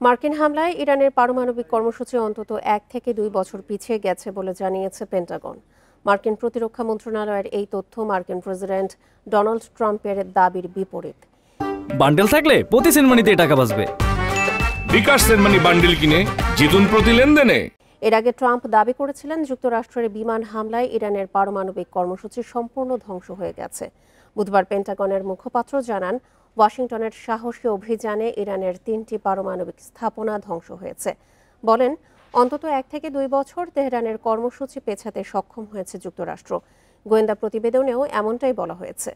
মার্কিন হামলায় ইরানের পারমাণবিক কর্মসূচি অন্তত 1 থেকে 2 বছর পিছিয়ে গেছে বলে জানিয়েছে পেন্টাগন। মার্কিন প্রতিরক্ষা মন্ত্রণালয়ের এই তথ্য মার্কিন প্রেসিডেন্ট ডোনাল্ড ট্রাম্পের দাবির বিপরীত। বান্ডেল থাকলে প্রতি সেনমানিতে টাকা বাঁচবে। বিকাশ সেনমানি বান্ডেল কিনে জিতুন প্রতি লেনদেনে। এর আগে ট্রাম্প দাবি করেছিলেন যুক্তরাষ্ট্রের বিমান হামলায় ইরানের পারমাণবিক কর্মসূচি সম্পূর্ণ ধ্বংস হয়ে গেছে। বুধবার পেন্টাগনের মুখপাত্র জানান, ওয়াশিংটনের সাহসী অভিযানে ইরানের 3টি পারমাণবিক স্থাপনা ধ্বংস হয়েছে। বলেন, অন্তত 1 থেকে 2 বছর তেহরানের কর্মসূচি পেছাতে সক্ষম হয়েছে যুক্তরাষ্ট্র। গোয়েন্দা প্রতিবেদনেও এমনটাই বলা হয়েছে।